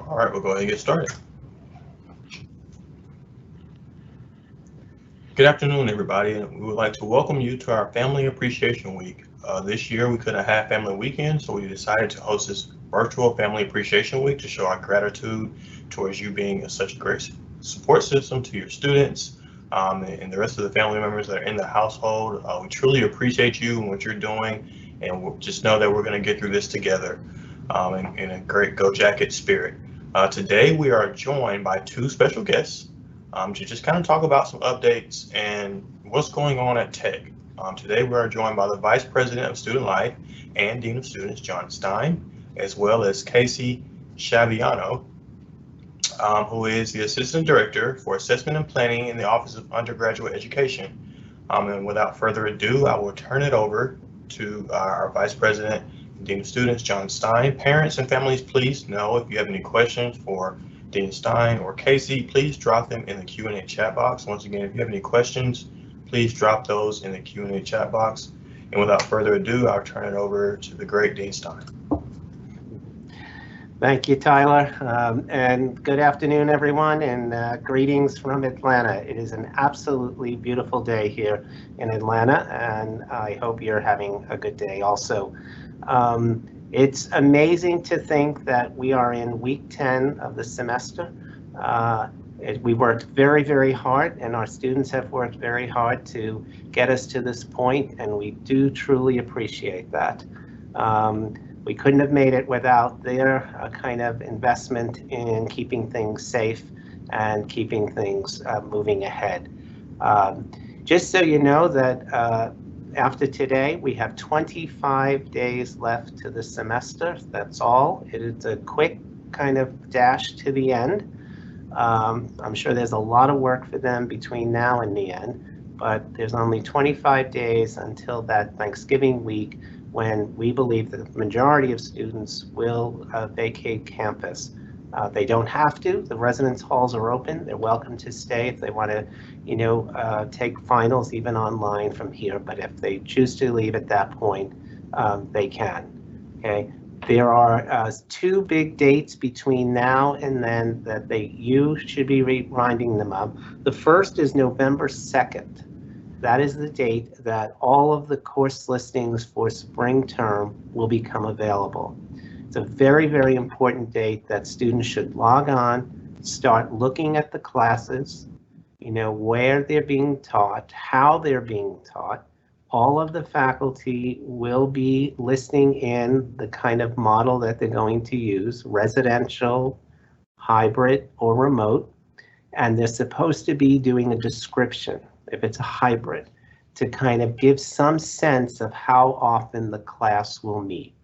All right, we'll go ahead and get started. Good afternoon, everybody, and we would like to welcome you to our Family Appreciation Week. This year we couldn't have Family Weekend, so we decided to host this virtual Family Appreciation Week to show our gratitude towards you being such a great support system to your students and the rest of the family members that are in the household. We truly appreciate you and what you're doing, and we'll just know that we're going to get through this together in a great Go Jacket spirit. Today we are joined by two special guests to just kind of talk about some updates and what's going on at Tech. Today we are joined by the Vice President of Student Life and Dean of Students, Dean Stein, as well as Casey Chaviano, who is the Assistant Director for Assessment and Planning in the Office of Undergraduate Education. And without further ado, I will turn it over to our Vice President and Dean of Students, Dean Stein. Parents and families, please know if you have any questions for Dean Stein or Casey, please drop them in the Q&A chat box. Once again, if you have any questions, please drop those in the Q&A chat box. And without further ado, I'll turn it over to the great Dean Stein. Thank you, Tyler, and good afternoon, everyone, and greetings from Atlanta. It is an absolutely beautiful day here in Atlanta, and I hope you're having a good day also. It's amazing to think that we are in week 10 of the semester. We worked very, very hard, and our students have worked very hard to get us to this point, and we do truly appreciate that. We couldn't have made it without their kind of investment in keeping things safe and keeping things moving ahead. Just so you know that after today, we have 25 days left to the semester. That's all. It is a quick kind of dash to the end. I'm sure there's a lot of work for them between now and the end, but there's only 25 days until that Thanksgiving week when we believe that the majority of students will vacate campus. They don't have to. The residence halls are open. They're welcome to stay if they want to, take finals even online from here. But if they choose to leave at that point, they can. Okay. There are two big dates between now and then that you should be reminding them of. The first is November 2nd. That is the date that all of the course listings for spring term will become available. It's a very, very important date that students should log on, start looking at the classes, where they're being taught, how they're being taught. All of the faculty will be listing in the kind of model that they're going to use, residential, hybrid, or remote, and they're supposed to be doing a description, if it's a hybrid, to kind of give some sense of how often the class will meet.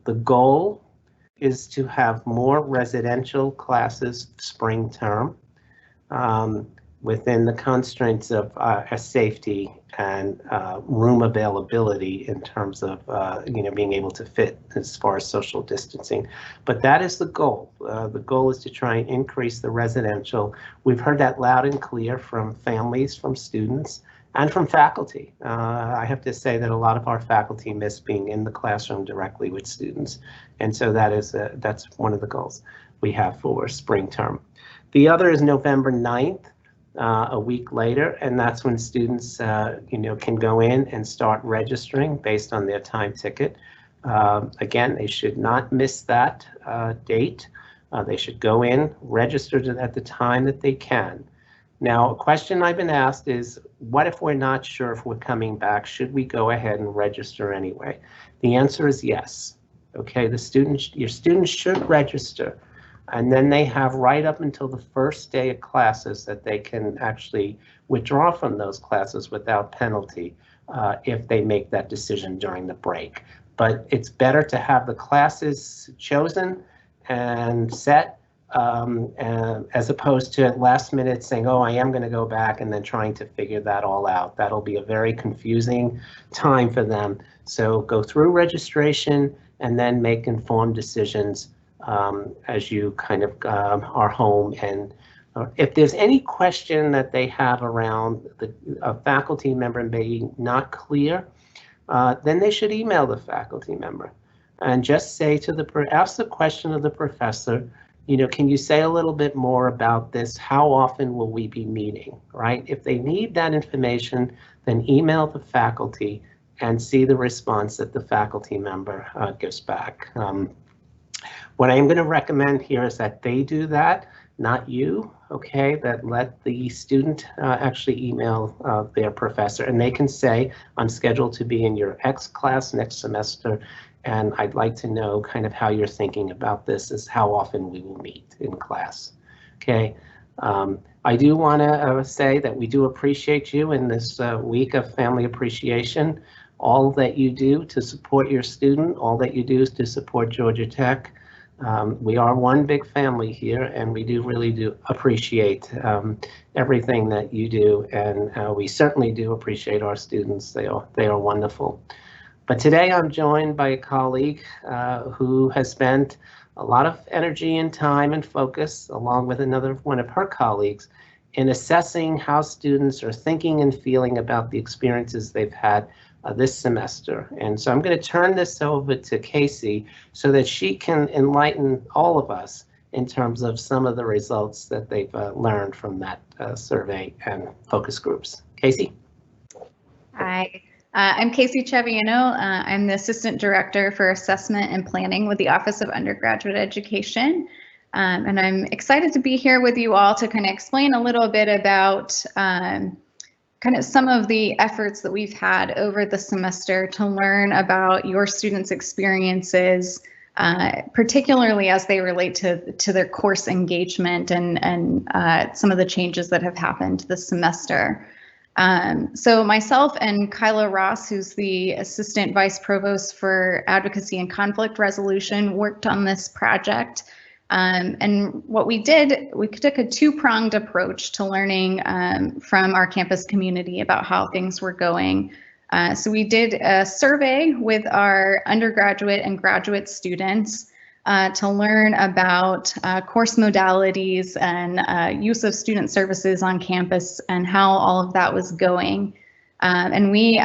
The goal is to have more residential classes spring term within the constraints of safety and room availability in terms of being able to fit as far as social distancing. But that is the goal. The goal is to try and increase the residential. We've heard that loud and clear from families, from students, and from faculty. I have to say that a lot of our faculty miss being in the classroom directly with students. And so that's one of the goals we have for spring term. The other is November 9th. A week later, and that's when students, can go in and start registering based on their time ticket. Again, they should not miss that date. They should go in, register at the time that they can. Now, a question I've been asked is, what if we're not sure if we're coming back? Should we go ahead and register anyway? The answer is yes. Okay, your students should register. And then they have right up until the first day of classes that they can actually withdraw from those classes without penalty if they make that decision during the break. But it's better to have the classes chosen and set as opposed to at last minute saying, oh, I am going to go back, and then trying to figure that all out. That'll be a very confusing time for them. So go through registration and then make informed decisions as you kind of are home. And if there's any question that they have around a faculty member being not clear, then they should email the faculty member and just say to ask the question of the professor, Can you say a little bit more about this? How often will we be meeting, right? If they need that information, then email the faculty and see the response that the faculty member gives back. What I'm going to recommend here is that they do that, not you, okay? That let the student actually email their professor, and they can say, I'm scheduled to be in your X class next semester, and I'd like to know kind of how you're thinking about this, is how often we will meet in class, okay? I do want to say that we do appreciate you in this week of family appreciation. All that you do to support your student, all that you do is to support Georgia Tech. We are one big family here, and we really do appreciate everything that you do, and we certainly do appreciate our students. They are wonderful. But today I'm joined by a colleague who has spent a lot of energy and time and focus, along with another one of her colleagues, in assessing how students are thinking and feeling about the experiences they've had this semester. And so I'm going to turn this over to Casey so that she can enlighten all of us in terms of some of the results that they've learned from that survey and focus groups. Casey? Hi, I'm Casey Chaviano. I'm the Assistant Director for Assessment and Planning with the Office of Undergraduate Education. And I'm excited to be here with you all to kind of explain a little bit about kind of some of the efforts that we've had over the semester to learn about your students' experiences, particularly as they relate to their course engagement and some of the changes that have happened this semester. So myself and Kyla Ross, who's the Assistant Vice Provost for Advocacy and Conflict Resolution, worked on this project. And what we did, we took a two-pronged approach to learning from our campus community about how things were going. So we did a survey with our undergraduate and graduate students to learn about course modalities and use of student services on campus and how all of that was going. And we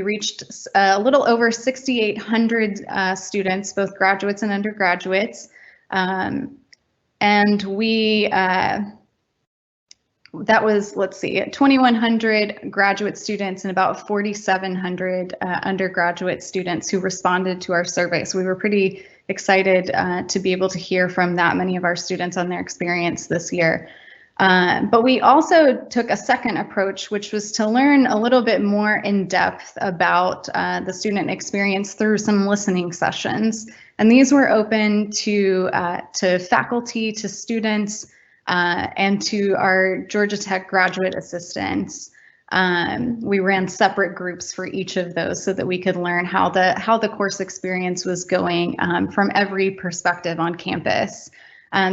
reached a little over 6,800 students, both graduates and undergraduates. And we, that was, let's see, 2,100 graduate students and about 4,700 undergraduate students who responded to our survey. So we were pretty excited to be able to hear from that many of our students on their experience this year. But we also took a second approach, which was to learn a little bit more in depth about the student experience through some listening sessions. And these were open to faculty, to students, and to our Georgia Tech graduate assistants. We ran separate groups for each of those so that we could learn how the course experience was going from every perspective on campus.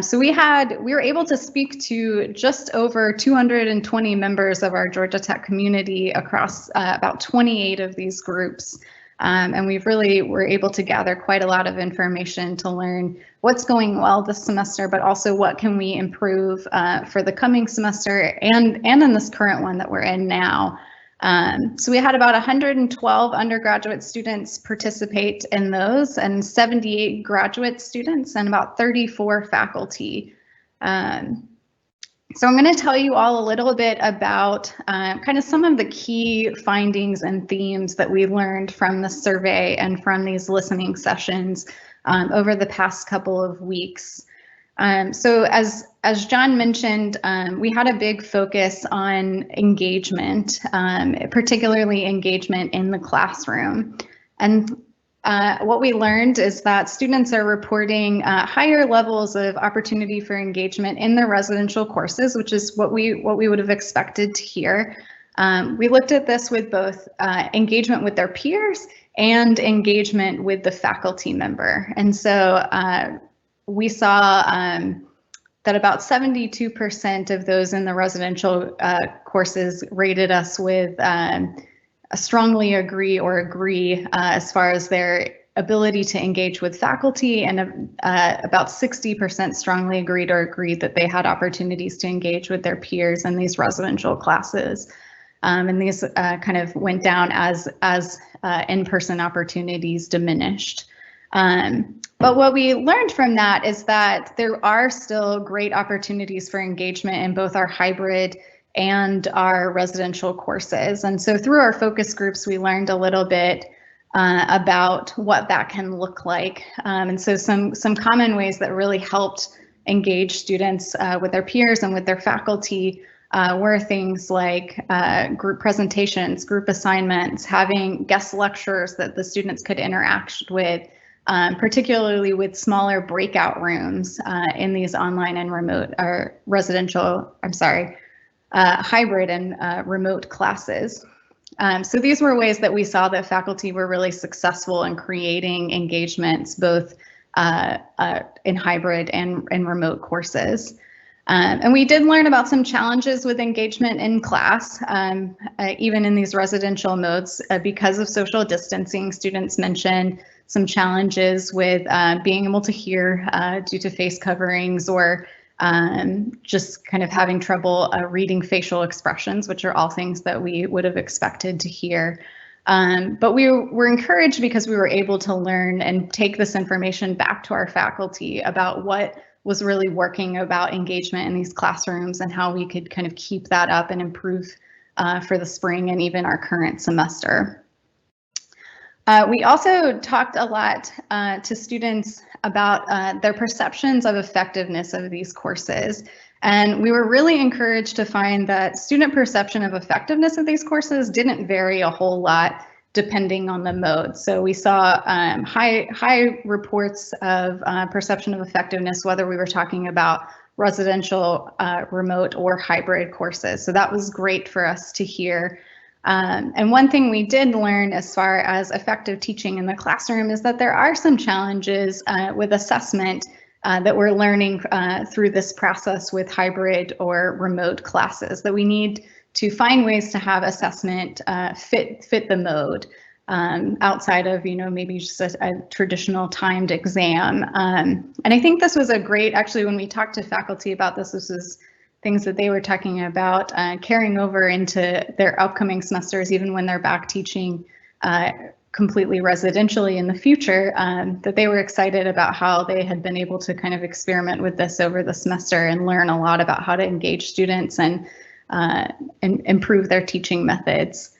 So we were able to speak to just over 220 members of our Georgia Tech community across about 28 of these groups. And we really were able to gather quite a lot of information to learn what's going well this semester, but also what can we improve for the coming semester and in this current one that we're in now. So we had about 112 undergraduate students participate in those and 78 graduate students and about 34 faculty. So I'm going to tell you all a little bit about kind of some of the key findings and themes that we learned from the survey and from these listening sessions over the past couple of weeks. So as John mentioned, we had a big focus on engagement, particularly engagement in the classroom. And what we learned is that students are reporting higher levels of opportunity for engagement in their residential courses, which is what we would have expected to hear. We looked at this with both engagement with their peers and engagement with the faculty member. And so we saw that about 72% of those in the residential courses rated us with a strongly agree or agree as far as their ability to engage with faculty, and about 60% strongly agreed or agreed that they had opportunities to engage with their peers in these residential classes. And these kind of went down as in-person opportunities diminished. But what we learned from that is that there are still great opportunities for engagement in both our hybrid and our residential courses. And so through our focus groups, we learned a little bit about what that can look like. And so some common ways that really helped engage students with their peers and with their faculty were things like group presentations, group assignments, having guest lecturers that the students could interact with, particularly with smaller breakout rooms in these online and remote or residential, hybrid and remote classes. So these were ways that we saw that faculty were really successful in creating engagements, both in hybrid and remote courses. And we did learn about some challenges with engagement in class, even in these residential modes, because of social distancing. Students mentioned some challenges with being able to hear due to face coverings, or just kind of having trouble reading facial expressions, which are all things that we would have expected to hear. But we were encouraged because we were able to learn and take this information back to our faculty about what was really working about engagement in these classrooms and how we could kind of keep that up and improve for the spring and even our current semester. We also talked a lot to students about their perceptions of effectiveness of these courses. And we were really encouraged to find that student perception of effectiveness of these courses didn't vary a whole lot depending on the mode. So we saw high reports of perception of effectiveness, whether we were talking about residential, remote, or hybrid courses. So that was great for us to hear. And one thing we did learn as far as effective teaching in the classroom is that there are some challenges with assessment that we're learning through this process with hybrid or remote classes, that we need to find ways to have assessment fit the mode outside of, maybe just a traditional timed exam. And I think this was a great, actually, when we talked to faculty about this, this was things that they were talking about carrying over into their upcoming semesters, even when they're back teaching completely residentially in the future, that they were excited about how they had been able to kind of experiment with this over the semester and learn a lot about how to engage students and improve their teaching methods.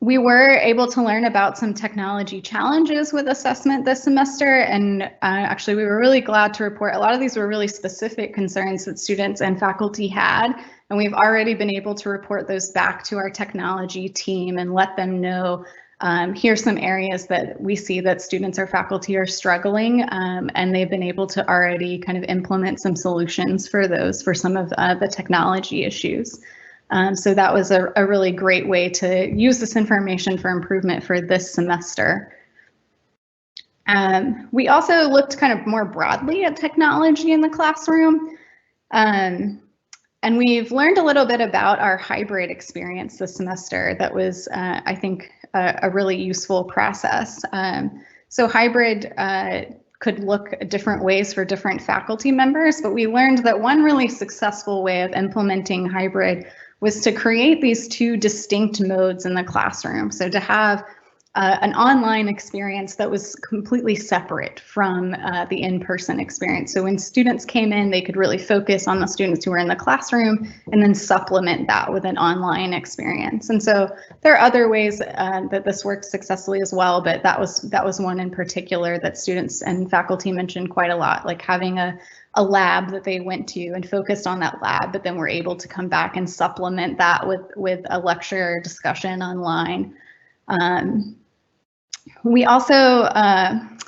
We were able to learn about some technology challenges with assessment this semester, and actually we were really glad to report a lot of these were really specific concerns that students and faculty had, and we've already been able to report those back to our technology team and let them know here's some areas that we see that students or faculty are struggling, and they've been able to already kind of implement some solutions for those for some of the technology issues. So that was a really great way to use this information for improvement for this semester. We also looked kind of more broadly at technology in the classroom. And we've learned a little bit about our hybrid experience this semester that was, I think, a really useful process. So hybrid could look different ways for different faculty members, but we learned that one really successful way of implementing hybrid was to create these two distinct modes in the classroom. So to have an online experience that was completely separate from the in-person experience. So when students came in, they could really focus on the students who were in the classroom and then supplement that with an online experience. And so there are other ways that this worked successfully as well, but that was one in particular that students and faculty mentioned quite a lot, like having a lab that they went to and focused on that lab, but then were able to come back and supplement that with a lecture discussion online. We also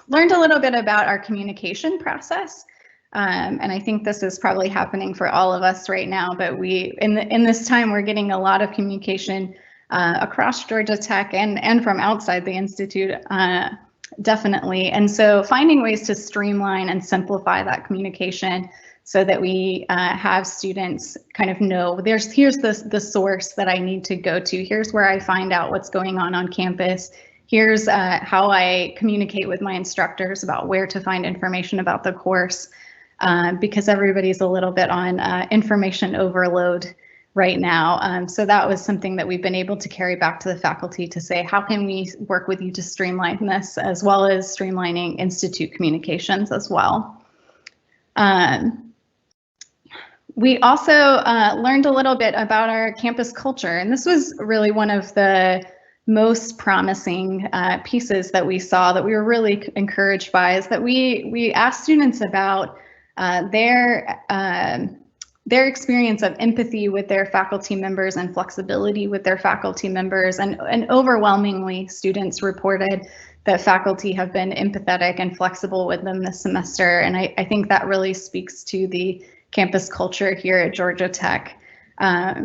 learned a little bit about our communication process. And I think this is probably happening for all of us right now, but in this time, we're getting a lot of communication across Georgia Tech and from outside the Institute, definitely. And so finding ways to streamline and simplify that communication so that we have students kind of know here's the source that I need to go to. Here's where I find out what's going on campus. Here's how I communicate with my instructors about where to find information about the course, because everybody's a little bit on information overload right now. So that was something that we've been able to carry back to the faculty to say, how can we work with you to streamline this, as well as streamlining institute communications as well. We also learned a little bit about our campus culture, and this was really one of the most promising pieces that we saw that we were really encouraged by, is that we asked students about their experience of empathy with their faculty members and flexibility with their faculty members, and overwhelmingly students reported that faculty have been empathetic and flexible with them this semester, and I think that really speaks to the campus culture here at Georgia Tech.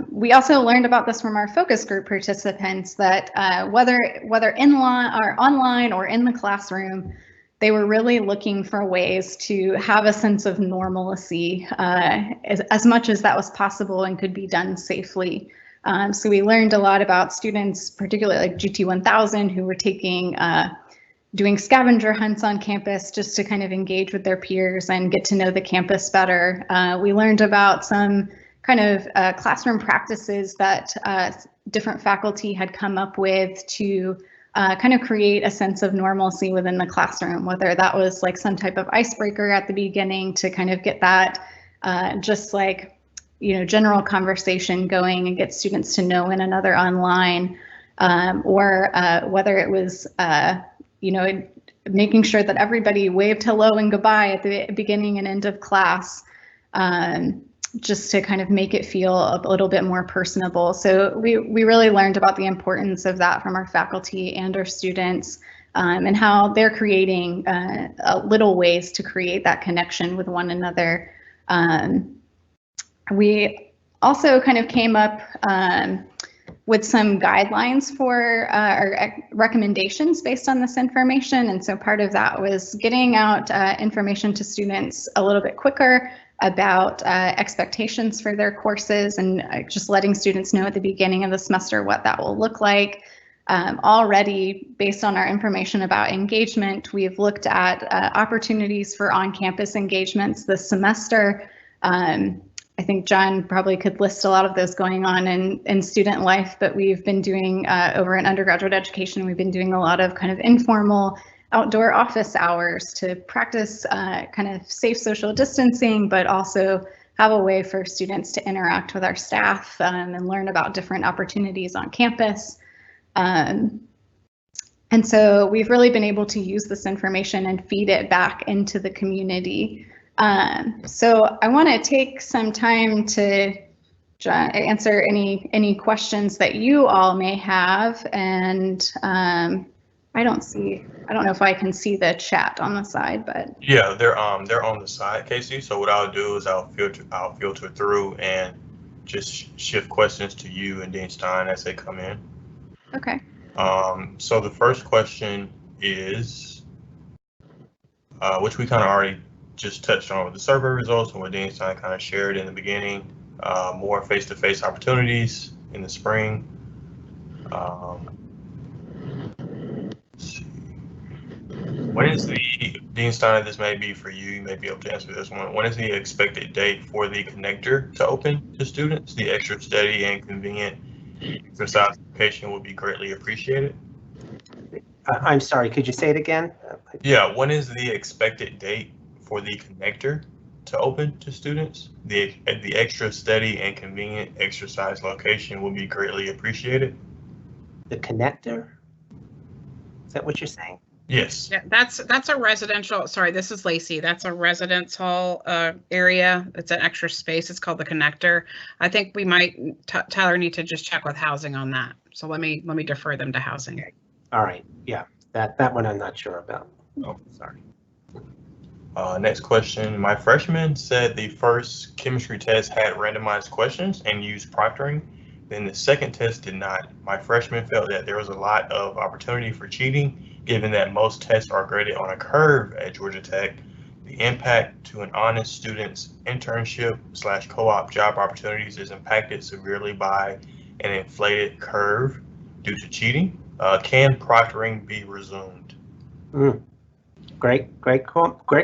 We also learned about this from our focus group participants, that whether online or in the classroom, they were really looking for ways to have a sense of normalcy as much as that was possible and could be done safely. So we learned a lot about students, particularly like GT1000, who were doing scavenger hunts on campus just to kind of engage with their peers and get to know the campus better. We learned about some kind of classroom practices that different faculty had come up with to kind of create a sense of normalcy within the classroom, whether that was like some type of icebreaker at the beginning to kind of get that just like, general conversation going and get students to know one another online, or whether it was, making sure that everybody waved hello and goodbye at the beginning and end of class, just to kind of make it feel a little bit more personable. So we really learned about the importance of that from our faculty and our students, and how they're creating little ways to create that connection with one another. We also kind of came up with some guidelines for or recommendations based on this information. And so part of that was getting out information to students a little bit quicker about expectations for their courses, and just letting students know at the beginning of the semester what that will look like. Already, based on our information about engagement, we've looked at opportunities for on-campus engagements this semester. I think John probably could list a lot of those going on in student life, but we've been doing over in undergraduate education, we've been doing a lot of kind of informal outdoor office hours to practice kind of safe social distancing, but also have a way for students to interact with our staff and learn about different opportunities on campus. And so we've really been able to use this information and feed it back into the community. So I want to take some time to answer any questions that you all may have, and I don't know if I can see the chat on the side, but yeah, they're on the side, Casey. So what I'll do is I'll filter through and just shift questions to you and Dean Stein as they come in. Okay. So the first question is, which we kind of already just touched on with the survey results and what Dean Stein kind of shared in the beginning, more face-to-face opportunities in the spring. Let's see. When is the, Dean Stein, this may be for you, you may be able to answer this one. When is the expected date for the connector to open to students? The extra steady and convenient exercise location would be greatly appreciated. I'm sorry, could you say it again? Yeah, when is the expected date for the connector to open to students? The extra steady and convenient exercise location will be greatly appreciated. The connector? Is that what you're saying? Yes. Yeah, that's a residential, sorry, this is Lacey. That's a residence hall area. It's an extra space. It's called the connector. I think we might, Tyler, need to just check with housing on that. So let me defer them to housing. Okay. All right. Yeah, that one I'm not sure about. Oh, sorry. Next question. My freshman said the first chemistry test had randomized questions and used proctoring. Then the second test did not. My freshman felt that there was a lot of opportunity for cheating, given that most tests are graded on a curve at Georgia Tech. The impact to an honest student's internship/co-op job opportunities is impacted severely by an inflated curve due to cheating. Can proctoring be resumed? Great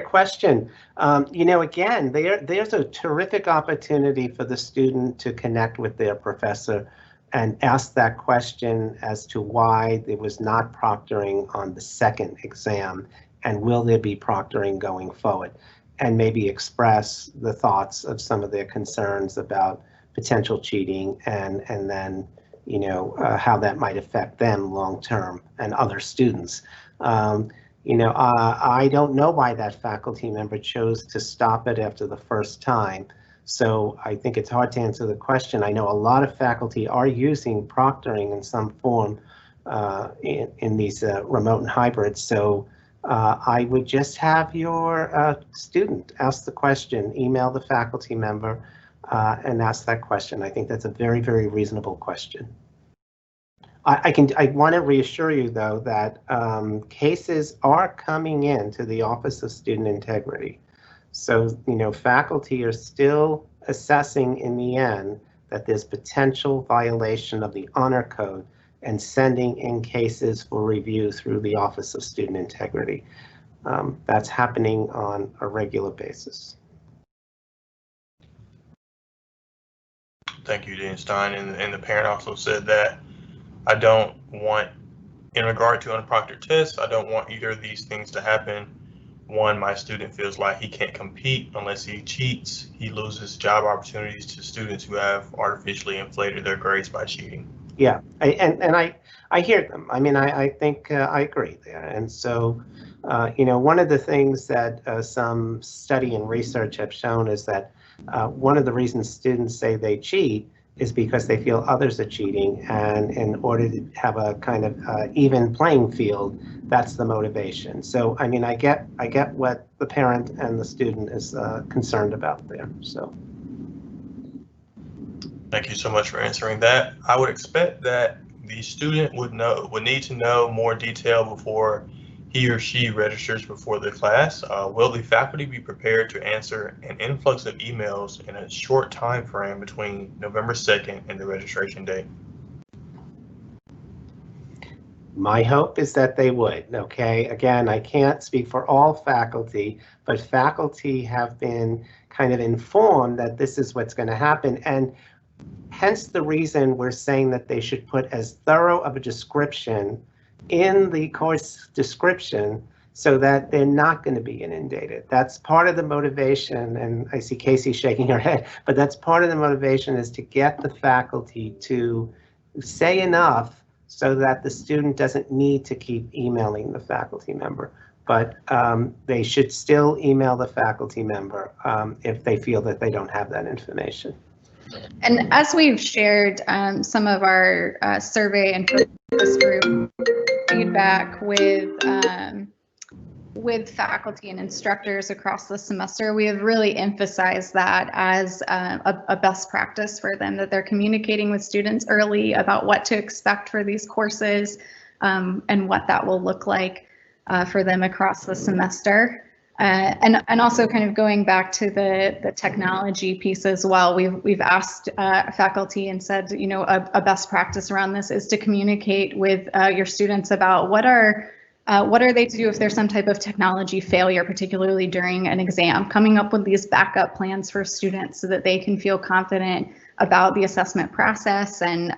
question. Again, there's a terrific opportunity for the student to connect with their professor and ask that question as to why there was not proctoring on the second exam, and will there be proctoring going forward, and maybe express the thoughts of some of their concerns about potential cheating, and then how that might affect them long term and other students. I don't know why that faculty member chose to stop it after the first time. So I think it's hard to answer the question. I know a lot of faculty are using proctoring in some form in these remote and hybrids. So I would just have your student ask the question, email the faculty member and ask that question. I think that's a very, very reasonable question. I want to reassure you, though, that cases are coming in to the Office of Student Integrity. So, faculty are still assessing in the end that there's potential violation of the honor code and sending in cases for review through the Office of Student Integrity. That's happening on a regular basis. Thank you, Dean Stein. And the parent also said that I don't want, in regard to unproctored tests, I don't want either of these things to happen. One, my student feels like he can't compete unless he cheats. He loses job opportunities to students who have artificially inflated their grades by cheating. Yeah, I hear them. I mean, I think I agree there. And so, one of the things that some study and research have shown is that one of the reasons students say they cheat is because they feel others are cheating, and in order to have a kind of even playing field, that's the motivation. So, I mean, I get what the parent and the student is concerned about there. So, thank you so much for answering that. I would expect that the student would need to know more detail before he or she registers before the class. Will the faculty be prepared to answer an influx of emails in a short time frame between November 2nd and the registration date? My hope is that they would. Okay, again, I can't speak for all faculty, but faculty have been kind of informed that this is what's going to happen, and hence the reason we're saying that they should put as thorough of a description in the course description so that they're not going to be inundated. That's part of the motivation, and I see Casey shaking her head, but that's part of the motivation, is to get the faculty to say enough so that the student doesn't need to keep emailing the faculty member. But they should still email the faculty member if they feel that they don't have that information. And as we've shared some of our survey and focus group feedback with faculty and instructors across the semester, we have really emphasized that as a best practice for them, that they're communicating with students early about what to expect for these courses and what that will look like for them across the semester. And also kind of going back to the technology piece as well, we've asked faculty and said, a best practice around this is to communicate with your students about what are they to do if there's some type of technology failure, particularly during an exam, coming up with these backup plans for students so that they can feel confident about the assessment process and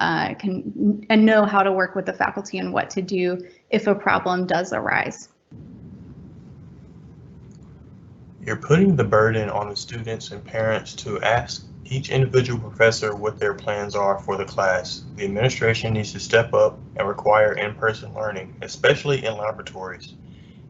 know how to work with the faculty and what to do if a problem does arise. You're putting the burden on the students and parents to ask each individual professor what their plans are for the class. The administration needs to step up and require in-person learning, especially in laboratories.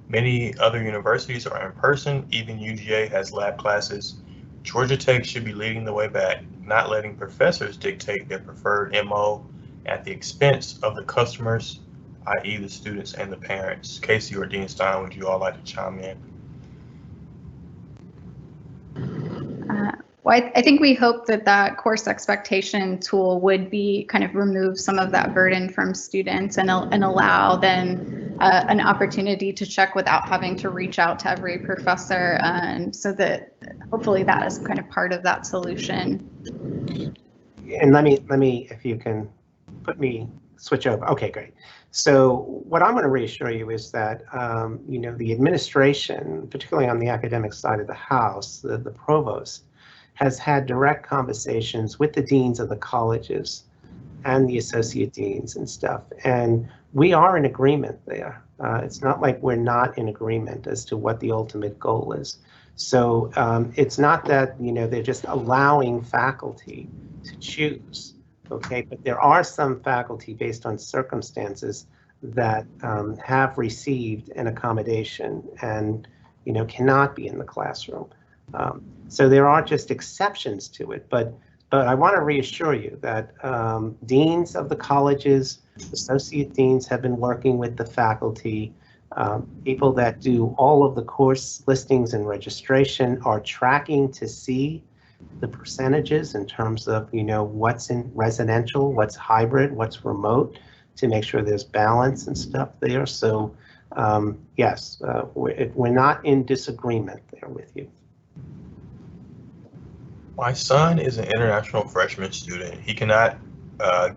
Many other universities are in person, even UGA has lab classes. Georgia Tech should be leading the way back, not letting professors dictate their preferred MO at the expense of the customers, i.e. the students and the parents. Casey or Dean Stein, would you all like to chime in? Well, I think we hope that course expectation tool would be kind of remove some of that burden from students and allow them an opportunity to check without having to reach out to every professor, so that hopefully that is kind of part of that solution. And let me, if you can switch over. Okay, great. So what I'm going to reassure you is that, you know, the administration, particularly on the academic side of the house, the provost, has had direct conversations with the deans of the colleges and the associate deans and stuff. And we are in agreement there. It's not like we're not in agreement as to what the ultimate goal is. So it's not that, you know, they're just allowing faculty to choose, okay? But there are some faculty based on circumstances that have received an accommodation and, you know, cannot be in the classroom. So there are just exceptions to it, but I want to reassure you that deans of the colleges, associate deans have been working with the faculty. People that do all of the course listings and registration are tracking to see the percentages in terms of, you know, what's in residential, what's hybrid, what's remote, to make sure there's balance and stuff there. So yes, we're not in disagreement there with you. My son is an international freshman student. He cannot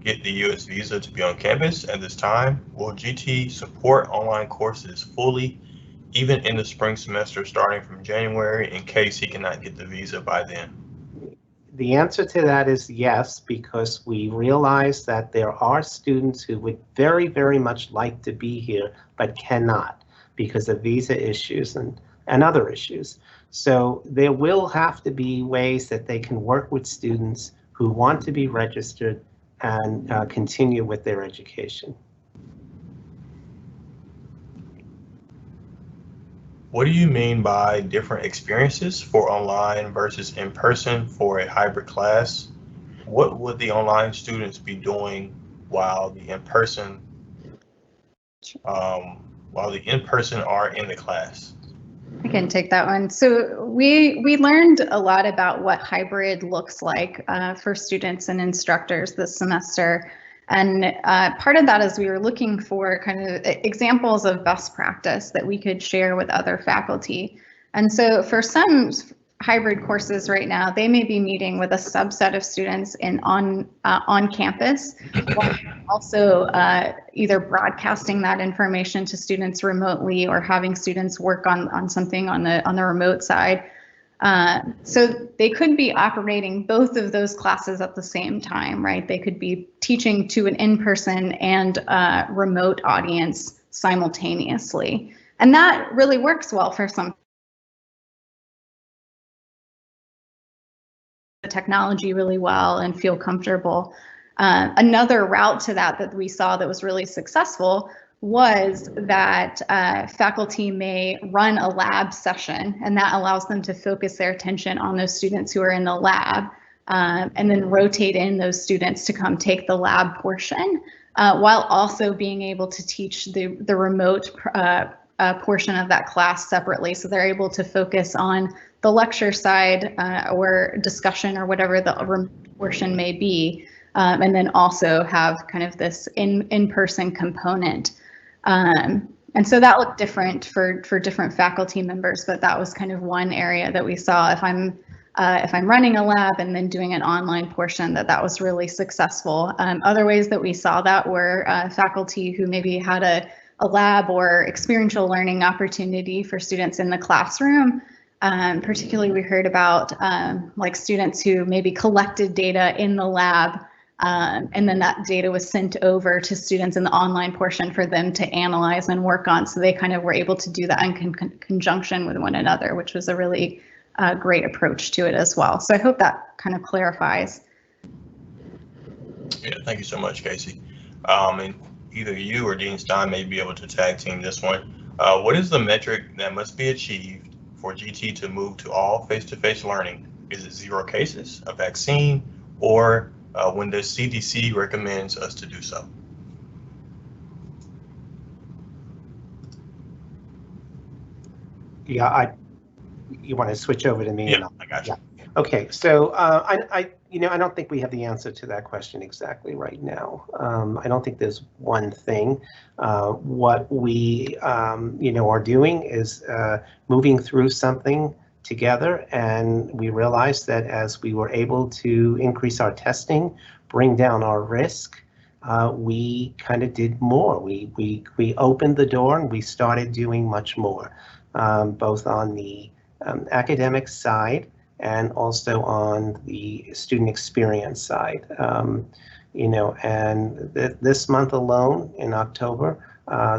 get the U.S. visa to be on campus at this time. Will GT support online courses fully, even in the spring semester starting from January, in case he cannot get the visa by then? The answer to that is yes, because we realize that there are students who would very, very much like to be here, but cannot because of visa issues and other issues. So there will have to be ways that they can work with students who want to be registered and continue with their education. What do you mean by different experiences for online versus in person for a hybrid class? What would the online students be doing while the in-person are in the class? I can take that one. So we learned a lot about what hybrid looks like for students and instructors this semester. And part of that is we were looking for kind of examples of best practice that we could share with other faculty. And so for some hybrid courses right now, they may be meeting with a subset of students on campus, while also either broadcasting that information to students remotely or having students work on something on the remote side. So they could be operating both of those classes at the same time, right? They could be teaching to an in-person and remote audience simultaneously. And that really works well for some technology really well and feel comfortable. Another route to that we saw that was really successful was that faculty may run a lab session, and that allows them to focus their attention on those students who are in the lab, and then rotate in those students to come take the lab portion, while also being able to teach the remote portion of that class separately. So they're able to focus on the lecture side or discussion or whatever the portion may be, and then also have kind of this in-person component. And so that looked different for different faculty members, but that was kind of one area that we saw. If I'm running a lab and then doing an online portion, that was really successful. Other ways that we saw that were faculty who maybe had a lab or experiential learning opportunity for students in the classroom. Particularly, we heard about like students who maybe collected data in the lab, and then that data was sent over to students in the online portion for them to analyze and work on. So they kind of were able to do that in conjunction with one another, which was a really great approach to it as well. So I hope that kind of clarifies. Yeah, thank you so much, Casey. And either you or Dean Stein may be able to tag team this one. What is the metric that must be achieved for GT to move to all face-to-face learning? Is it 0 cases, a vaccine, or when the CDC recommends us to do so? Yeah, you want to switch over to me? Yeah, I got you. Yeah. Okay, so I don't think we have the answer to that question exactly right now. I don't think there's one thing. What we are doing is moving through something together, and we realized that as we were able to increase our testing, bring down our risk, we kind of did more. We opened the door and we started doing much more, both on the academic side and also on the student experience side. You know, and this month alone in October,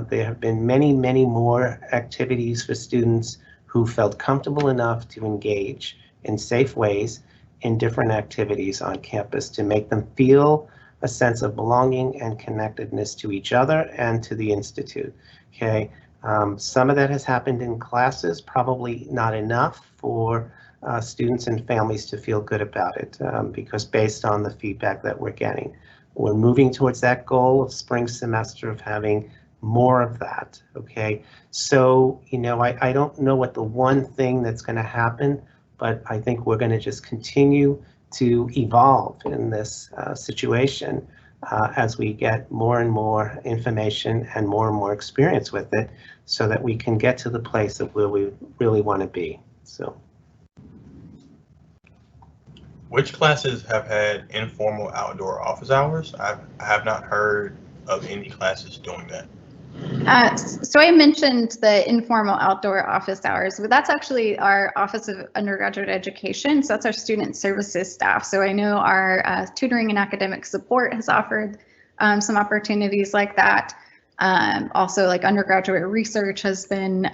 there have been many, many more activities for students who felt comfortable enough to engage in safe ways in different activities on campus to make them feel a sense of belonging and connectedness to each other and to the Institute. Okay, some of that has happened in classes, probably not enough for students and families to feel good about it, because based on the feedback that we're getting, we're moving towards that goal of spring semester of having more of that. Okay, so you know, I don't know what the one thing that's going to happen, but I think we're going to just continue to evolve in this situation as we get more and more information and more experience with it, so that we can get to the place of where we really want to be. So, which classes have had informal outdoor office hours? I have not heard of any classes doing that. So I mentioned the informal outdoor office hours, but that's actually our Office of Undergraduate Education. So that's our student services staff. So I know our tutoring and academic support has offered some opportunities like that. Also, like undergraduate research has been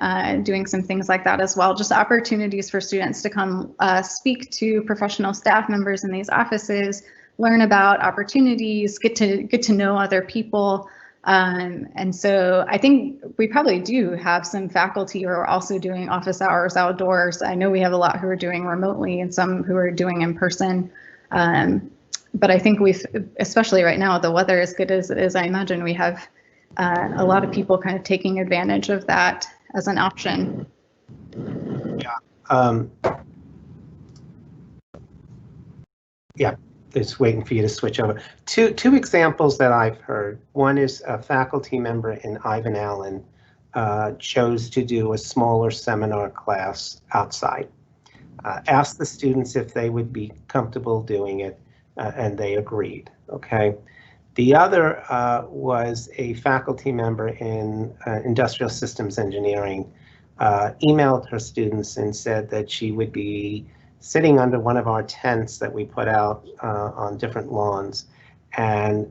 doing some things like that as well. Just opportunities for students to come speak to professional staff members in these offices, learn about opportunities, get to know other people. And so I think we probably do have some faculty who are also doing office hours outdoors. I know we have a lot who are doing remotely and some who are doing in person. But I think we've, especially right now, the weather as good as it is, I imagine we have a lot of people kind of taking advantage of that as an option. Yeah. Yeah. Just waiting for you to switch over. Two examples that I've heard. One is a faculty member in Ivan Allen chose to do a smaller seminar class outside. Asked the students if they would be comfortable doing it, and they agreed. Okay. The other was a faculty member in industrial systems engineering, emailed her students and said that she would be sitting under one of our tents that we put out on different lawns, and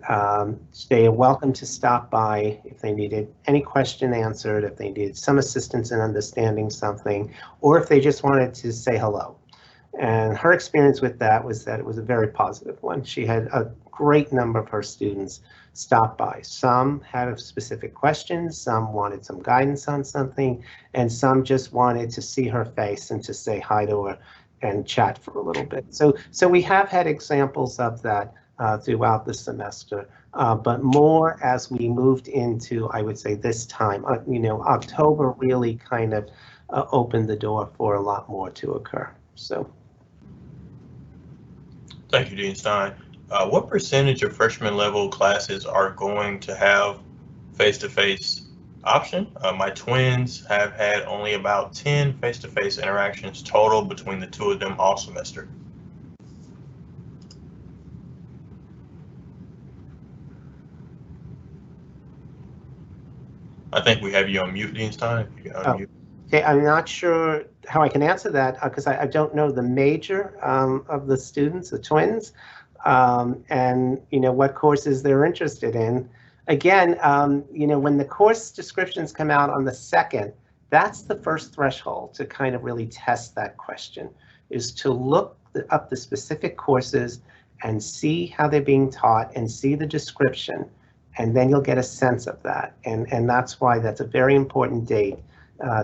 they are welcome to stop by if they needed any question answered, if they needed some assistance in understanding something, or if they just wanted to say hello. And her experience with that was that it was a very positive one. She had a great number of her students stop by. Some had specific questions, some wanted some guidance on something, and some just wanted to see her face and to say hi to her and chat for a little bit. So we have had examples of that throughout the semester, but more as we moved into, I would say, this time. You know, October really kind of opened the door for a lot more to occur. So. Thank you, Dean Stein. What percentage of freshman level classes are going to have face-to-face option? My twins have had only about 10 face-to-face interactions total between the two of them all semester. I think we have you on mute, Dean Stein. If you can unmute. Okay, I'm not sure how I can answer that because I don't know the major of the students, the twins, and you know what courses they're interested in. Again, you know, when the course descriptions come out on the 2nd, that's the first threshold to kind of really test that question, is to look up the specific courses and see how they're being taught and see the description, and then you'll get a sense of that. And that's why that's a very important date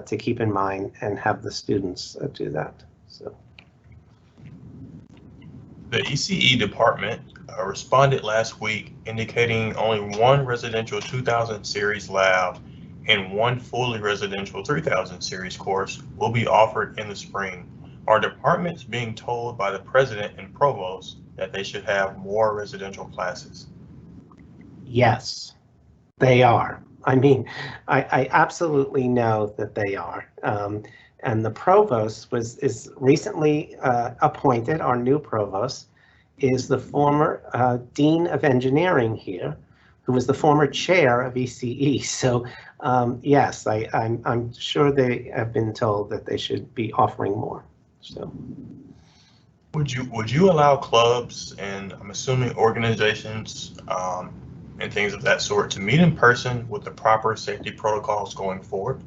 to keep in mind and have the students do that. So. The ECE department responded last week indicating only one residential 2000 series lab and one fully residential 3000 series course will be offered in the spring. Are departments being told by the president and provost that they should have more residential classes? Yes, they are. I mean, I absolutely know that they are. And the provost is recently appointed. Our new provost is the former dean of engineering here, who was the former chair of ECE. So yes, I'm sure they have been told that they should be offering more. So. Would you allow clubs and I'm assuming organizations and things of that sort to meet in person with the proper safety protocols going forward?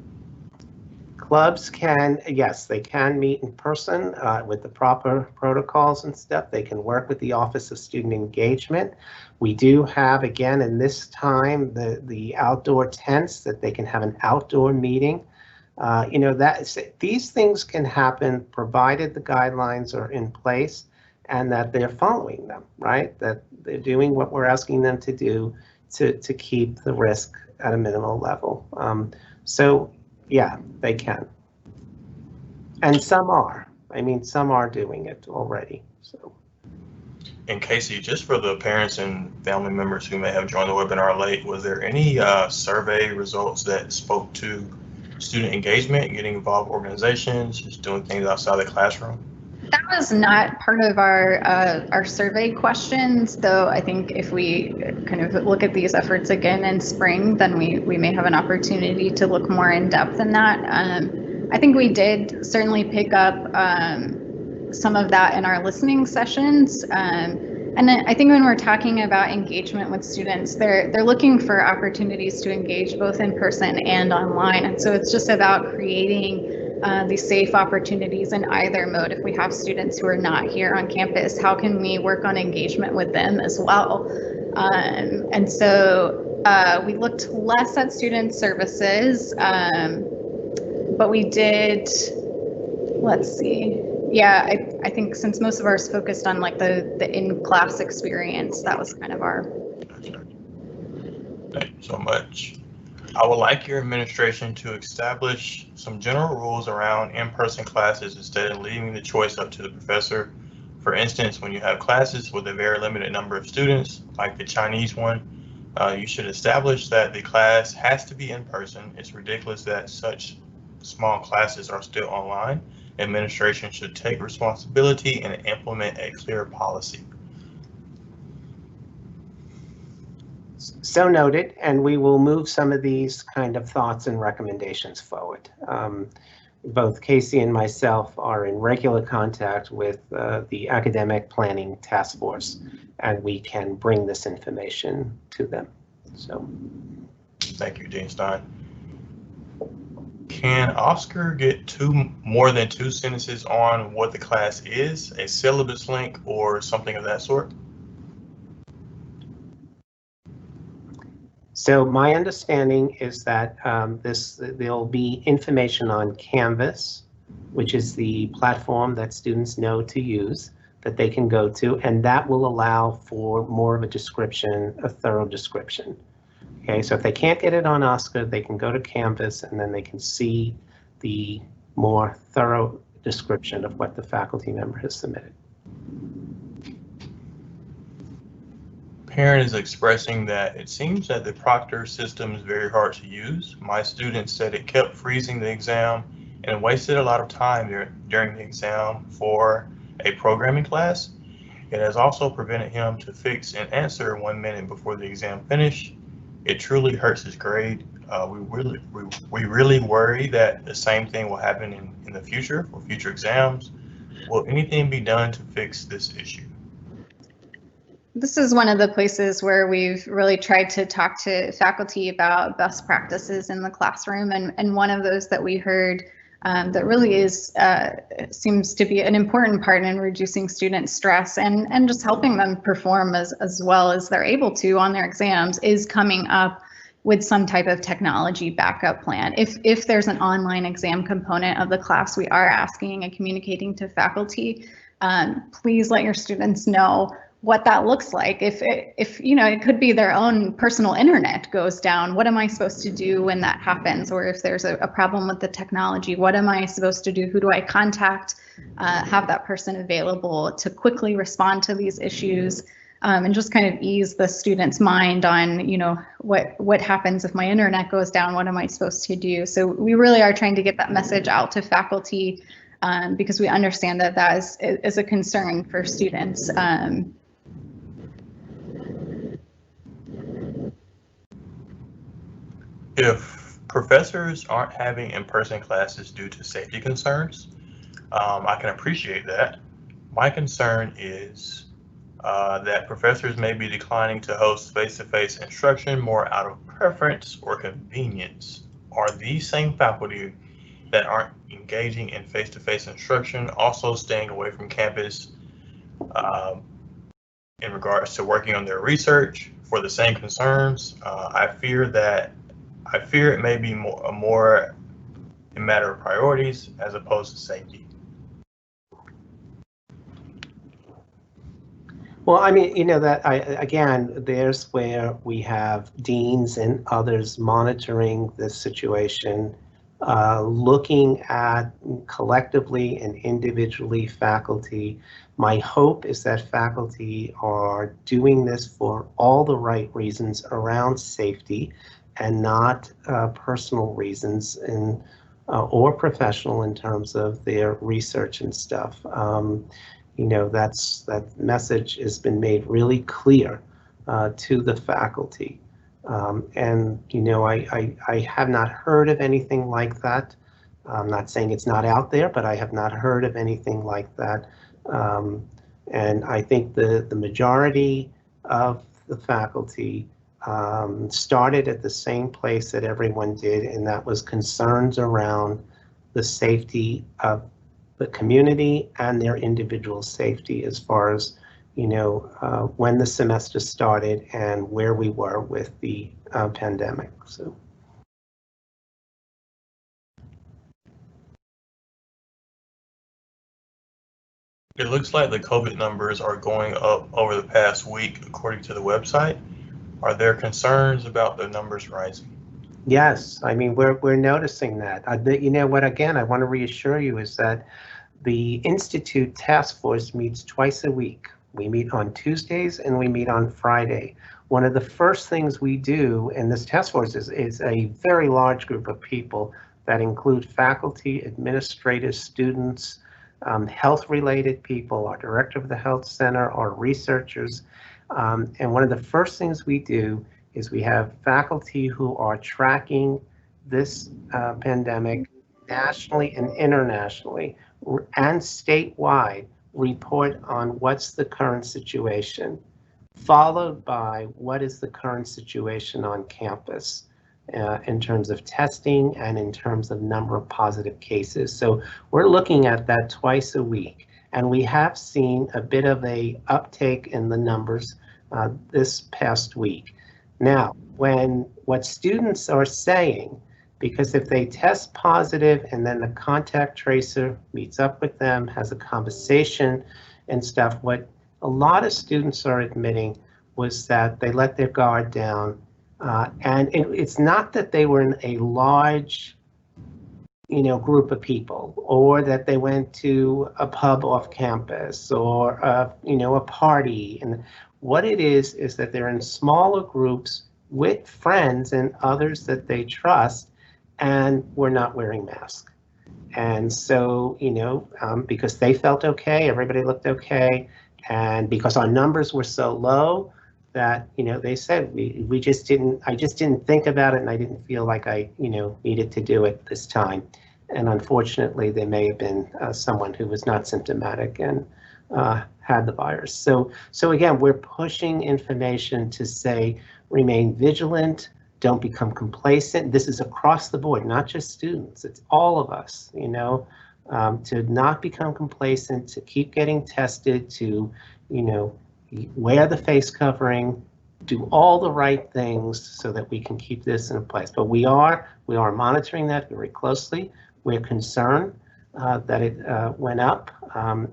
Clubs can, yes, they can meet in person with the proper protocols and stuff. They can work with the Office of Student Engagement. We do have, again, in this time, the outdoor tents that they can have an outdoor meeting. You know, these things can happen provided the guidelines are in place and that they're following them, right? That they're doing what we're asking them to do to keep the risk at a minimal level. So yeah, they can. And some are. I mean, some are doing it already. So. And Casey, just for the parents and family members who may have joined the webinar late, was there any survey results that spoke to student engagement, getting involved in organizations, just doing things outside the classroom? That was not part of our survey questions, though. I think if we kind of look at these efforts again in spring, then we may have an opportunity to look more in depth in that. I think we did certainly pick up some of that in our listening sessions. And then I think when we're talking about engagement with students, they're looking for opportunities to engage both in person and online. And so it's just about creating these safe opportunities in either mode. If we have students who are not here on campus, how can we work on engagement with them as well? And so we looked less at student services, but we did, let's see. Yeah, I think since most of ours focused on like the in-class experience, that was kind of our. Thank you so much. I would like your administration to establish some general rules around in-person classes instead of leaving the choice up to the professor. For instance, when you have classes with a very limited number of students, like the Chinese one, you should establish that the class has to be in person. It's ridiculous that such small classes are still online. Administration should take responsibility and implement a clear policy. So noted, and we will move some of these kind of thoughts and recommendations forward. Both Casey and myself are in regular contact with the Academic Planning Task Force, and we can bring this information to them. So, thank you, Dean Stein. Can Oscar get more than two sentences on what the class is, a syllabus link, or something of that sort? So my understanding is that there'll be information on Canvas, which is the platform that students know to use, that they can go to, and that will allow for more of a description, a thorough description. Okay, so if they can't get it on Oscar, they can go to Canvas and then they can see the more thorough description of what the faculty member has submitted. Parent is expressing that it seems that the Proctor system is very hard to use. My student said it kept freezing the exam and wasted a lot of time during the exam for a programming class. It has also prevented him to fix an answer 1 minute before the exam finished. It truly hurts his grade. We really worry that the same thing will happen in the future for future exams. Will anything be done to fix this issue? This is one of the places where we've really tried to talk to faculty about best practices in the classroom, and one of those that we heard that really is seems to be an important part in reducing student stress and just helping them perform as well as they're able to on their exams is coming up with some type of technology backup plan. If there's an online exam component of the class, we are asking and communicating to faculty, please let your students know what that looks like. If you know, it could be their own personal internet goes down, what am I supposed to do when that happens? Or if there's a problem with the technology, what am I supposed to do? Who do I contact? Have that person available to quickly respond to these issues, and just kind of ease the student's mind on, you know, what happens if my internet goes down? What am I supposed to do? So we really are trying to get that message out to faculty, because we understand that that is a concern for students. If professors aren't having in-person classes due to safety concerns, I can appreciate that. My concern is that professors may be declining to host face-to-face instruction more out of preference or convenience. Are these same faculty that aren't engaging in face-to-face instruction also staying away from campus um, in regards to working on their research for the same concerns? I fear it may be more a matter of priorities as opposed to safety. Well, I mean, you know, again, there's where we have deans and others monitoring this situation, looking at collectively and individually faculty. My hope is that faculty are doing this for all the right reasons around safety and not personal reasons or professional in terms of their research and stuff. You know, that message has been made really clear to the faculty. And, you know, I have not heard of anything like that. I'm not saying it's not out there, but I have not heard of anything like that. And I think the majority of the faculty started at the same place that everyone did, and that was concerns around the safety of the community and their individual safety as far as, you know, when the semester started and where we were with the pandemic. So. It looks like the COVID numbers are going up over the past week, according to the website. Are there concerns about the numbers rising? Yes, I mean, we're noticing that. You know what, again, I want to reassure you is that the Institute Task Force meets twice a week. We meet on Tuesdays and we meet on Friday. One of the first things we do, and this task force is a very large group of people that include faculty, administrators, students, health-related people, our director of the health center, our researchers. And one of the first things we do is we have faculty who are tracking this pandemic nationally and internationally and statewide, report on what's the current situation, followed by what is the current situation on campus in terms of testing and in terms of number of positive cases. So we're looking at that twice a week, and we have seen a bit of a uptake in the numbers this past week. Now, what students are saying, because if they test positive and then the contact tracer meets up with them, has a conversation and stuff, what a lot of students are admitting was that they let their guard down. And it's not that they were in a large, you know, group of people, or that they went to a pub off campus or, you know, a party. And what it is that they're in smaller groups with friends and others that they trust, and we're not wearing masks. And so, you know, because they felt okay, everybody looked okay, and because our numbers were so low that, you know, they said I just didn't think about it, and I didn't feel like I, you know, needed to do it this time. And unfortunately, there may have been someone who was not symptomatic and had the virus. So again, we're pushing information to say, remain vigilant, don't become complacent. This is across the board, not just students, it's all of us, you know, to not become complacent, to keep getting tested, to, you know, wear the face covering, do all the right things so that we can keep this in place. But we are monitoring that very closely. We're concerned that it went up.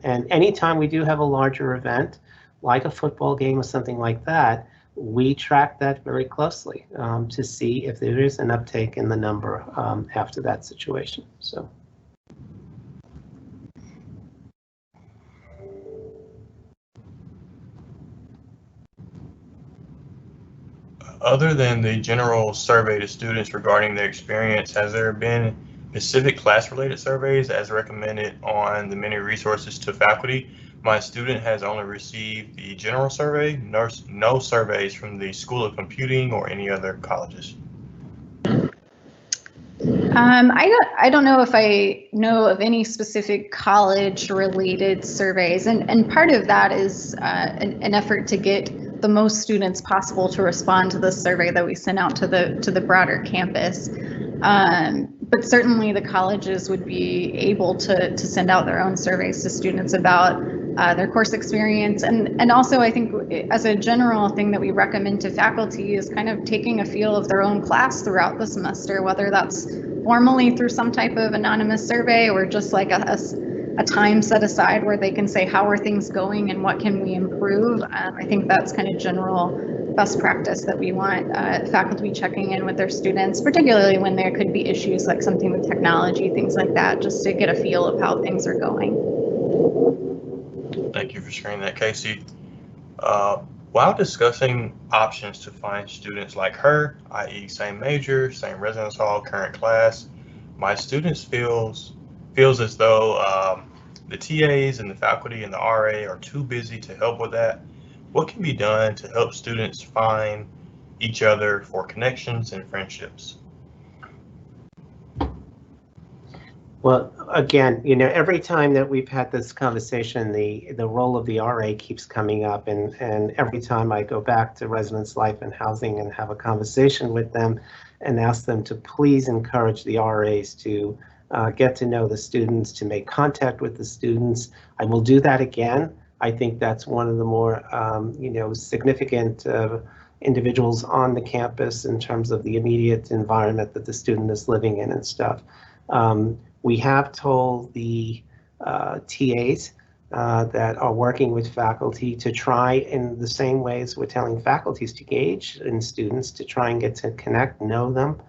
And anytime we do have a larger event, like a football game or something like that, we track that very closely to see if there is an uptake in the number after that situation. So. Other than the general survey to students regarding their experience, has there been specific class-related surveys as recommended on the many resources to faculty? My student has only received the general survey, no surveys from the School of Computing or any other colleges. I don't know if I know of any specific college-related surveys, and part of that is an effort to get the most students possible to respond to the survey that we sent out to the broader campus. But certainly the colleges would be able to send out their own surveys to students about their course experience. And also I think as a general thing that we recommend to faculty is kind of taking a feel of their own class throughout the semester, whether that's formally through some type of anonymous survey or just like a time set aside where they can say, how are things going and what can we improve? I think that's kind of general best practice that we want faculty checking in with their students, particularly when there could be issues like something with technology, things like that, just to get a feel of how things are going. Thank you for sharing that, Casey. While discussing options to find students like her, i.e. same major, same residence hall, current class, my students feels as though the TAs and the faculty and the RA are too busy to help with that. What can be done to help students find each other for connections and friendships? Well, again, every time that we've had this conversation, the role of the RA keeps coming up, and every time I go back to residence life and housing and have a conversation with them and ask them to please encourage the RAs to get to know the students, to make contact with the students. I will do that again. I think that's one of the more, significant individuals on the campus in terms of the immediate environment that the student is living in and stuff. We have told the TAs that are working with faculty to try in the same ways we're telling faculties to engage in students, to try and get to connect, know them,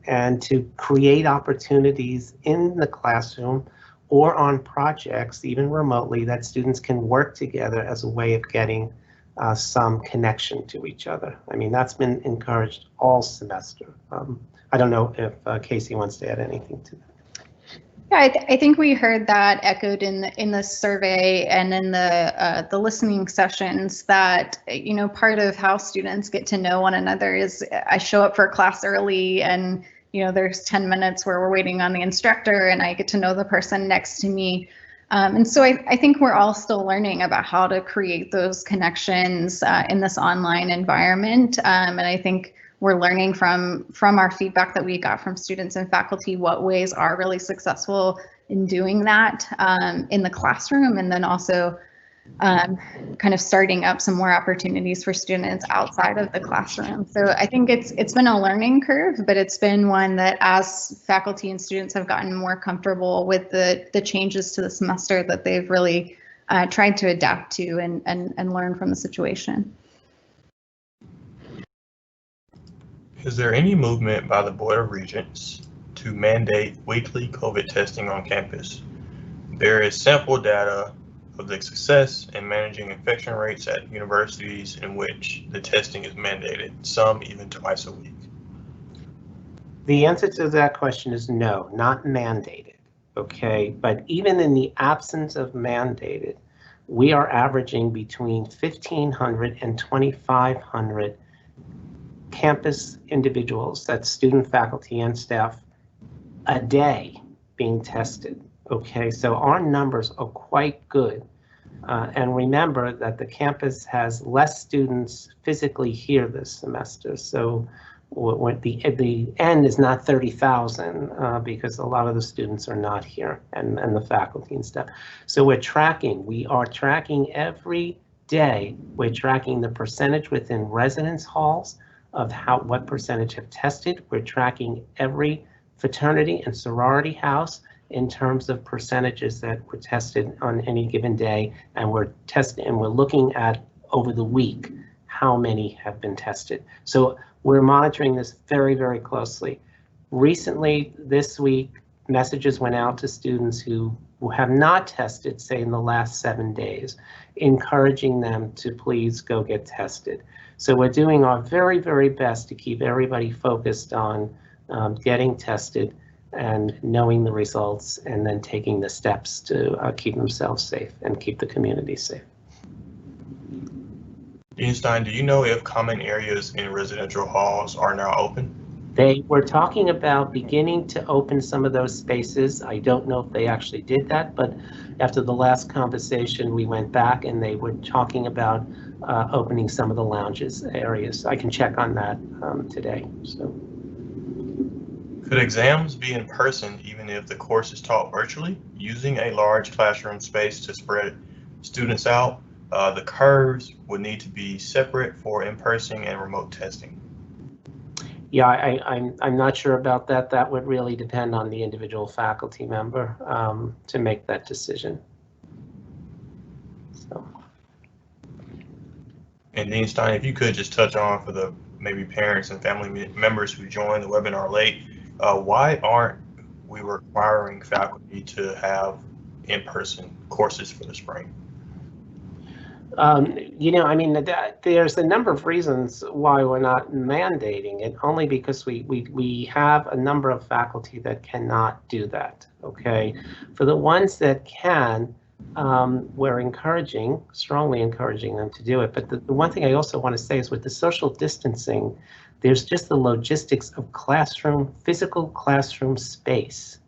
and to create opportunities in the classroom or on projects, even remotely, that students can work together as a way of getting some connection to each other. I mean, that's been encouraged all semester. I don't know if Casey wants to add anything to that. Yeah, I think we heard that echoed in the survey and in the listening sessions that, part of how students get to know one another is I show up for class early and, there's 10 minutes where we're waiting on the instructor and I get to know the person next to me. And so I think we're all still learning about how to create those connections in this online environment. And I think we're learning from our feedback that we got from students and faculty what ways are really successful in doing that in the classroom, and then also kind of starting up some more opportunities for students outside of the classroom. So I think it's been a learning curve, but it's been one that as faculty and students have gotten more comfortable with the changes to the semester, that they've really tried to adapt to and learn from the situation. Is there any movement by the Board of Regents to mandate weekly COVID testing on campus? There is sample data of the success in managing infection rates at universities in which the testing is mandated, some even twice a week. The answer to that question is no, not mandated, okay? But even in the absence of mandated, we are averaging between 1,500 and 2,500 campus individuals, that's student, faculty, and staff, a day being tested. Okay, so our numbers are quite good. And remember that the campus has less students physically here this semester. So the end is not 30,000 because a lot of the students are not here and the faculty and stuff. So we are tracking every day. We're tracking the percentage within residence halls of what percentage have tested. We're tracking every fraternity and sorority house in terms of percentages that were tested on any given day, and we're looking at over the week how many have been tested. So we're monitoring this very, very closely. Recently, this week, messages went out to students who have not tested, say in the last 7 days, encouraging them to please go get tested. So we're doing our very, very best to keep everybody focused on getting tested and knowing the results, and then taking the steps to keep themselves safe and keep the community safe. Dean Stein, do you know if common areas in residential halls are now open? They were talking about beginning to open some of those spaces. I don't know if they actually did that, but after the last conversation, we went back and they were talking about opening some of the lounges areas. I can check on that today. So, Could exams be in person even if the course is taught virtually? Using a large classroom space to spread students out, the curves would need to be separate for in-person and remote testing. yeah, I'm not sure about that. That would really depend on the individual faculty member to make that decision. So. And Dean Stein, if you could just touch on for the maybe parents and family members who joined the webinar late, why aren't we requiring faculty to have in-person courses for the spring? You know, I mean, there's a number of reasons why we're not mandating it, only because we have a number of faculty that cannot do that, okay? For the ones that can, we're strongly encouraging them to do it. But the one thing I also want to say is with the social distancing, there's just the logistics of physical classroom space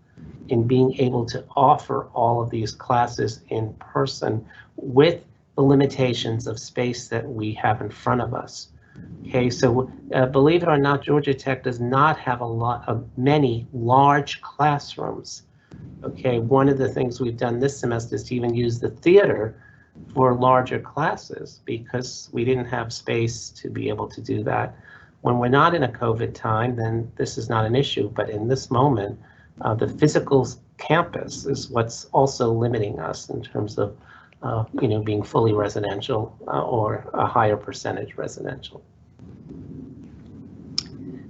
in being able to offer all of these classes in person with the limitations of space that we have in front of us. Okay, so believe it or not, Georgia Tech does not have many large classrooms. Okay, one of the things we've done this semester is to even use the theater for larger classes because we didn't have space to be able to do that. When we're not in a COVID time, then this is not an issue, but in this moment, the physical campus is what's also limiting us in terms of you know, being fully residential or a higher percentage residential.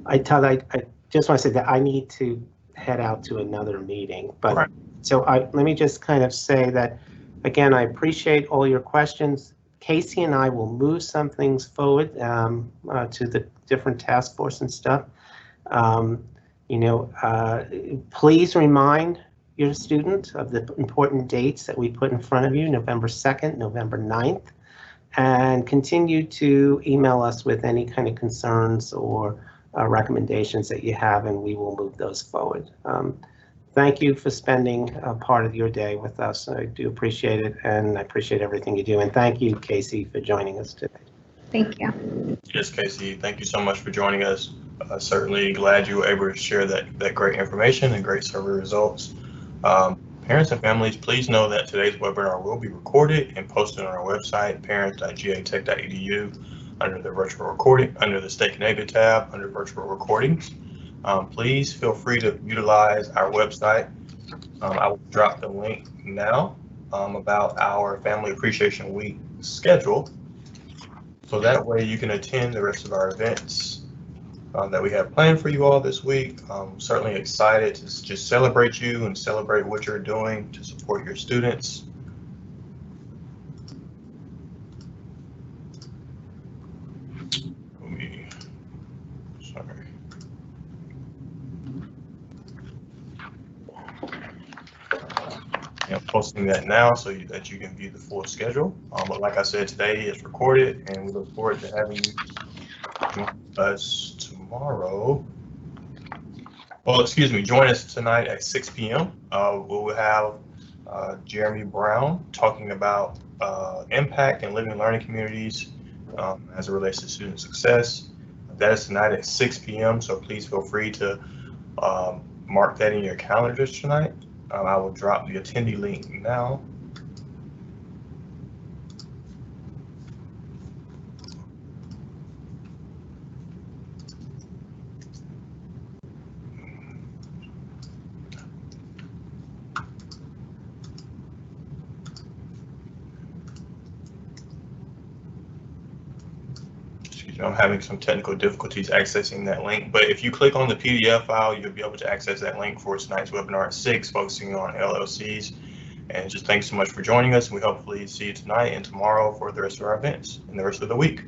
I just want to say that I need to head out to another meeting, but right. So let me just kind of say that, again, I appreciate all your questions. Casey and I will move some things forward to the different task force and stuff. You know, please remind your student of the important dates that we put in front of you, November 2nd, November 9th, and continue to email us with any kind of concerns or recommendations that you have, and we will move those forward. Thank you for spending a part of your day with us. I do appreciate it, and I appreciate everything you do. And thank you, Casey, for joining us today. Thank you. Yes, Casey, thank you so much for joining us. Certainly glad you were able to share that great information and great survey results. Parents and families, please know that today's webinar will be recorded and posted on our website, parents.gatech.edu, under the virtual recording, under the Stay Connected tab, under virtual recordings. Please feel free to utilize our website. I will drop the link now about our Family Appreciation Week schedule. So that way you can attend the rest of our events that we have planned for you all this week. I'm certainly excited to just celebrate you and celebrate what you're doing to support your students. I'm posting that now so that you can view the full schedule. But like I said, today is recorded, and we look forward to having you join us tomorrow. Well, excuse me, join us tonight at 6 p.m. We'll have Jeremy Brown talking about impact and living and learning communities as it relates to student success. That is tonight at 6 p.m. So please feel free to mark that in your calendars tonight. I will drop the attendee link now. I'm having some technical difficulties accessing that link, but if you click on the PDF file, you'll be able to access that link for tonight's webinar at 6, focusing on LLCs. And just thanks so much for joining us, and we hopefully see you tonight and tomorrow for the rest of our events and the rest of the week.